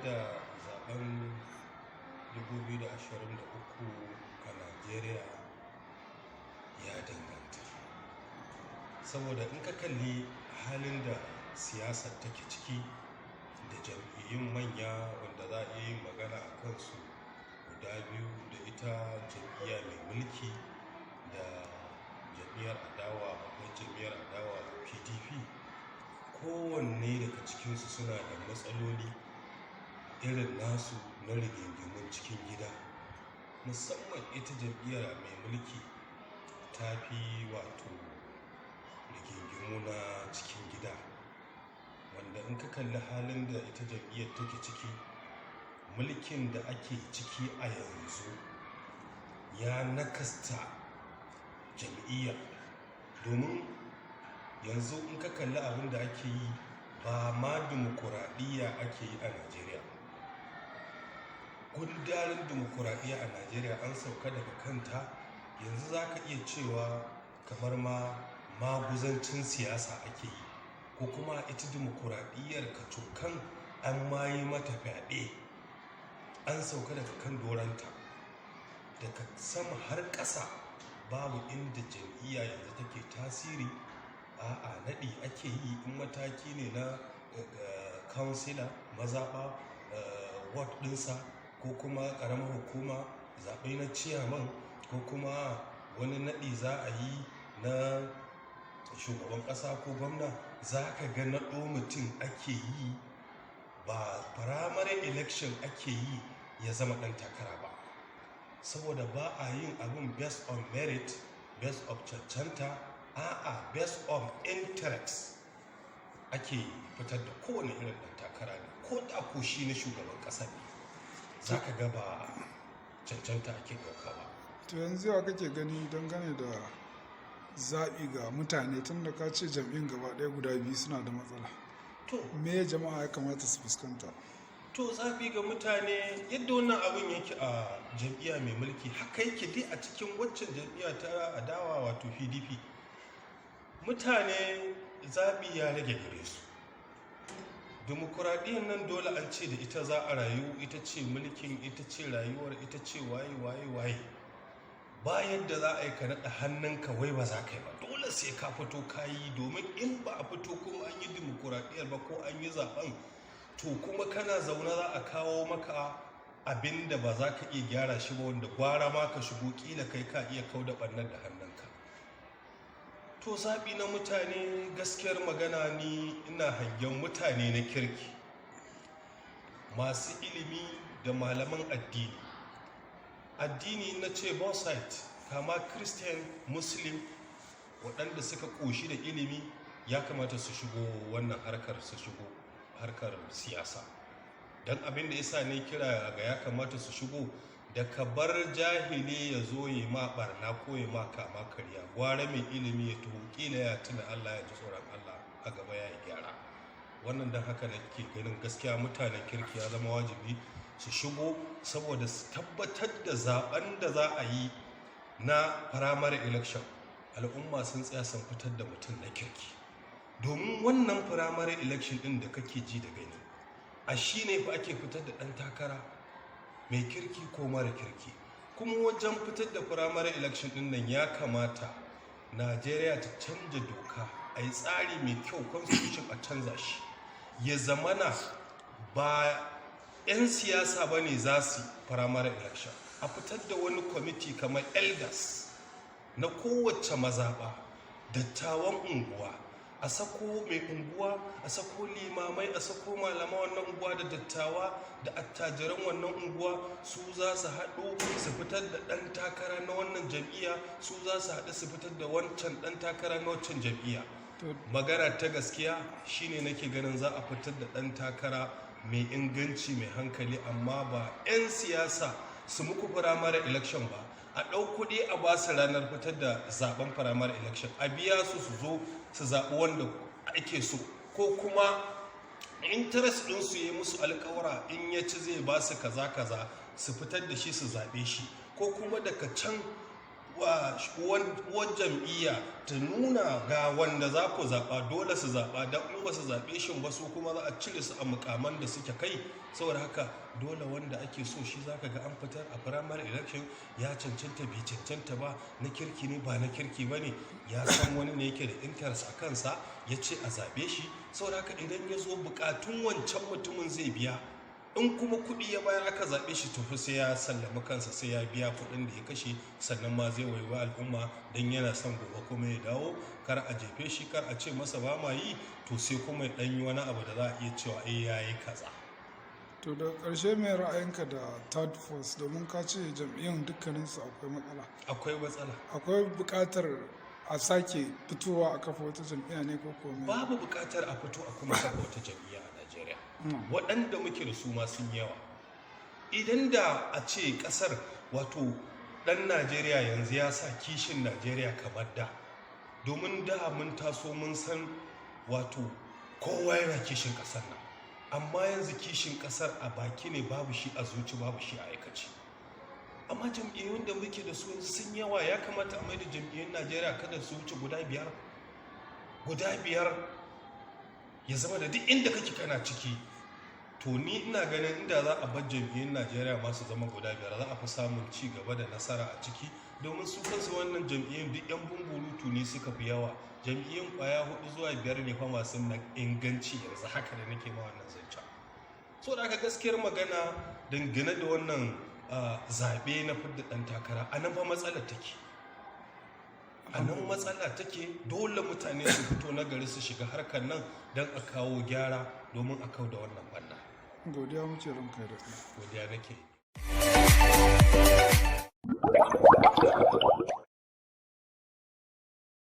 da zaben 2023 a Najeriya ya danganta. Saboda in ka kalli halin da siyasar take ciki da jam'iyyun manya wanda za a yi magana a kansu guda biyu, da ita jam'iyya mai mulki da jam'iyyar adawa PDP, kowanne daga cikinsu suna da matsaloli irin nasu na rigingimun cikin gida. Musamman ita jam'iyyar mai mulki ta fi wato rigingimu na cikin gida, wanda in ka kalli halin da ita jam'iyyar take ciki, mulkin da ake ciki a yanzu ya nakasta jam'iyyar. Domin yanzu in ka kalli abin da ake yi, ba ma dimokuraɗiyya ake yi a Najeriya. Gundarin dimokuraɗiyya a Najeriya an sauka daga kanta. Yanzu za ka iya cewa kamar maguzancin siyasa ake yi, ko kuma ita dimokuraɗiyyar kacokan an ma yi mata fyaɗe, an sauka daga kan doranta, daga sama har ƙasa babu inda jam'iyya yanzu take tasiri. A'a, naɗi ake yi in mataki ne na kansila, mazaɓa, ward ɗinsa, ko kuma ƙaramar hukuma, zaɓe na ciyaman, ko kuma wani naɗi za a yi na shugaban ƙasa ko gwamna. Za ka ga naɗo mutum ake yi, ba primary election ake yi ya zama ɗan takara ba, saboda ba a yin abin based on merit, based of cancanta. A'a, based on interest ake fitar da kowane irin ɗan takara ne, ko da ko shi na shugaban ƙasa ne. Za ka ga ba cancanta ake ɗauka ba. To yanzu yawa kake gani dangane da zaɓi ga mutane, tun da ka ce jam'in gaba ɗaya guda biyu suna da matsala. To me jama'a ya kamata su fuskanta? To zaɓi ga mutane, yadda wannan abin yake a jam'iyya mai mulki, haka yake dai a cikin waccan jam'iyya ta adawa wato PDP. Mutane zaɓi ya rage gare su. Dimokuraɗiyyar nan dole an ce da ita za a rayu, ita ce mulkin, ita ce rayuwar, ita ce waye. Ba yadda za a yi ka naɗa hannunka wai ba za ka yi ba, dole sai ka fito ka yi. Domin in ba a fito kuma an yi dimokuraɗiyyar ba ko an yi zaɓen, to kuma kana zaune za a kawo maka abin da ba za ka iya gyara shi ba, wanda gwara ma ka shigo kila kai ka iya kauda ɓannar da hannunka. To zaɓi na mutane, gaskiyar magana, ni ina hangen mutane na kirki, masu ilimi da malaman addini na ce both side, kama Christian, Muslim, waɗanda suka ƙoshi da ilimi ya kamata su shigo wannan harkar siyasa. Don abin da yasa ne kira ga ya kamata su shigo, da ka bar jahili ya zo yi ma barna ko ya ma kama karya, gwara mai ilimi ya tuhu, kila ya tuna Allah, ya ji tsoron Allah, a gaba ya yi gyara. Wannan don haka da ke ganin gaskiya mutanen kirki ya zama wajibi su shigo, saboda su tabbatar da zaben da za a yi na primary election al'umma sun tsaya sun fitar da mutum na kirki. Domin wannan primary election din da kake ji da gani, a shi ne fa ake fitar da ɗan takara mai kirki ko mara kirki. Kuma wajen fitar da primary election din nan ya kamata Najeriya ta canja doka, a yi tsari mai kyau, constitution a canza shi, ya zamana ba 'yan siyasa ba ne za su primary election. A fitar da wani kwamiti kamar elders na kowace mazaɓa, dattawan unguwa, a sako mai unguwa, a sako limamai, a sako malama wannan unguwa da dattawa da attajiran wannan unguwa, su za su haɗu su fitar da ɗan takara na wannan jam'iyya, su za su haɗu su fitar da wancan ɗan takara na wancan jam'iyya. Magana ta gaskiya shine nake ganin za a fitar da ɗan takara mai inganci, mai hankali, amma ba 'yan siyasa su muku primary election ba, a ɗau kuɗi a ba su ranar fitar da zaben primary election, a biya su zo su zaɓi wanda ake so, ko kuma interest ɗinsu ya musu alƙawara in ya ci zai ba su kaza su fitar da shi su zaɓe shi, ko kuma daga can uwar jam'iyya ta nuna ga wanda za ku zaɓa dole su zaɓa don in ba su zaɓe shi ba su kuma za a cire su a mukaman da suke kai. Saboda haka dole wanda ake so shi zaka ga an fitar a primary election ya cancanta bai cancanta ba, na kirki ne ba na kirki ba ne, ya san wani ne yake da interest a kansa ya ce a zaɓe shi. Saboda haka idan ya zo bukatun wancan mutumin zai biya, in kuma kuɗi ya bayar aka zaɓe shi to sai ya sallama kansa, sai ya biya kuɗin da ya kashe, sannan ma zai waiwa al'umma don yana son gobe kuma ya dawo. Kar a jefe shi, kar a ce masa ba ma yi, to sai kuma ya ɗanyi wani abu da za a iya cewa ya yi kaza. To da ƙarshe mai ra'ayinka da third force, domin ka ce jam'iyyun dukkaninsu akwai matsala. Akwai matsala. Akwai buƙatar a sake fitowa a kafa wata jam'iyya ne ko kome? Babu buƙatar a fito a kuma kafa wata jam'iyya a Najeriya. Waɗanda muke da su ma sun yawa. Idan da a ce ƙasar wato ɗan Najeriya yanzu ya sa kishin Najeriya kamar da, domin da mun taso mun san wato kowa yana kishin ƙasar nan, amma yanzu kishin ƙasar a baki ne, babu shi a zuci, babu shi a aikace. Amma jam'iyyun da muke da su yanzu sun yawa, ya kamata a mai da jam'iyyun Najeriya kada su wuce guda biyar ya zama da duk inda kake kana ciki. To ni ina ganin inda za a bar jam'iyyun Najeriya masu zama guda biyar, za a fi samun ci gaba da nasara a ciki, domin su kansu wannan jam'iyyun duk yan bumburutu ne suka fi yawa. Jam'iyyun kwaya 4 zuwa 5 ne fa masu inganci yanzu haka da nake ma wannan zancen. So da aka gaskiyar magana dangane da wannan zaɓe na fidda ɗan takara, a nan fa matsala take. Dole mutane su fito na gari su shiga harkar nan don a kawo gyara, domin a kau da wannan ɓanna. Godiya muke ranka da godiya nake.